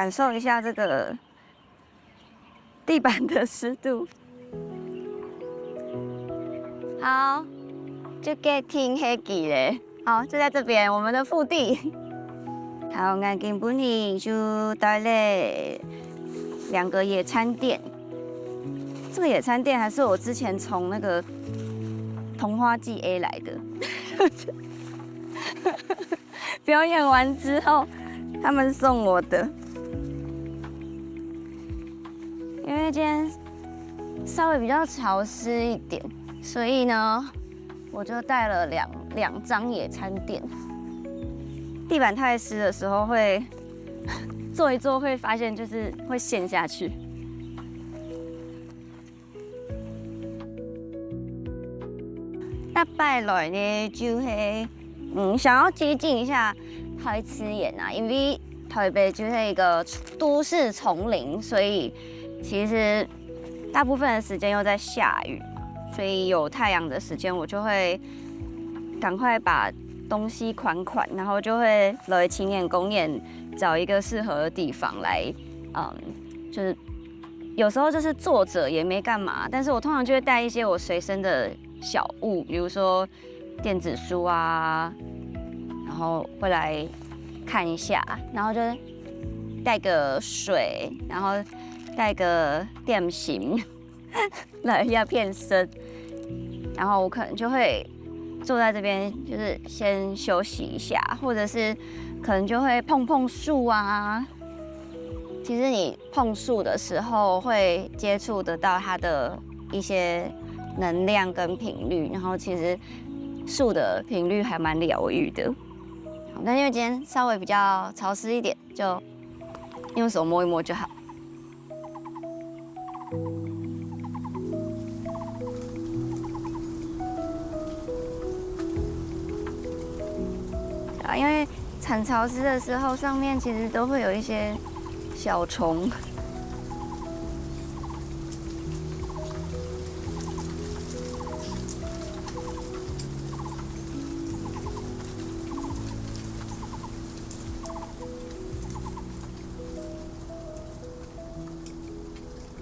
感受一下这个地板的湿度。好，就给听黑记嘞。好，就在这边，我们的腹地。好，我今本日就带了2个野餐垫。这个野餐垫还是我之前从那个童话季 A 来的。表演完之后，他们送我的。因为今天稍微比较潮湿一点，所以呢，我就带了两张野餐垫。地板太湿的时候会坐一坐，会发现就是会陷下去。那拜来呢，就是想要接近一下台池岩啊，因为台北就是一个都市丛林，所以其实大部分的时间又在下雨，所以有太阳的时间，我就会赶快把东西款，然后就会来青眼公园找一个适合的地方来，就是有时候就是坐着也没干嘛，但是我通常就会带一些我随身的小物，比如说电子书啊，然后会来看一下，然后就带个水，然后带个点心来压片身，然后我可能就会坐在这边，就是先休息一下，或者是可能就会碰树啊。其实你碰树的时候会接触得到它的一些能量跟频率，然后其实树的频率还蛮疗愈的。好，但因为今天稍微比较潮湿一点，就用手摸一摸就好。啊，因为产潮湿的时候，上面其实都会有一些小虫。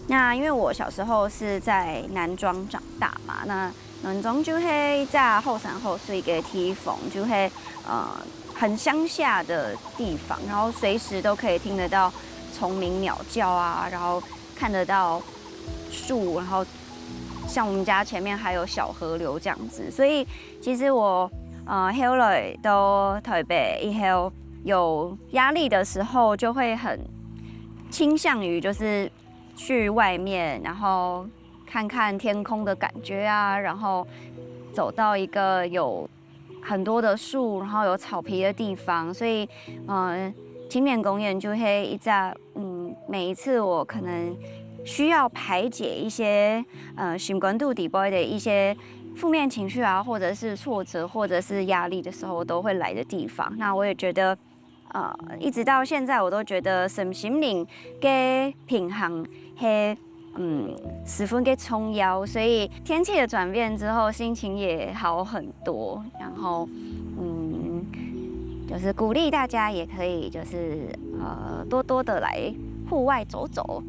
那因为我小时候是在南庄长大嘛，那南庄就会在后山后是一个地方，就会很乡下的地方，然后随时都可以听得到虫鸣鸟叫啊，然后看得到树，然后像我们家前面还有小河流这样子，所以其实我后来到台北以后有压力的时候，就会很倾向于就是去外面，然后看看天空的感觉啊，然后走到一个有很多的树，然后有草皮的地方，所以青年公园就会一在每一次我可能需要排解一些心关度底部的一些负面情绪啊，或者是挫折，或者是压力的时候，我都会来的地方。那我也觉得。一直到现在，我都觉得身心灵嘅平衡係十分嘅重要，所以天气的转变之后，心情也好很多。然后就是鼓励大家也可以就是多多的来户外走走。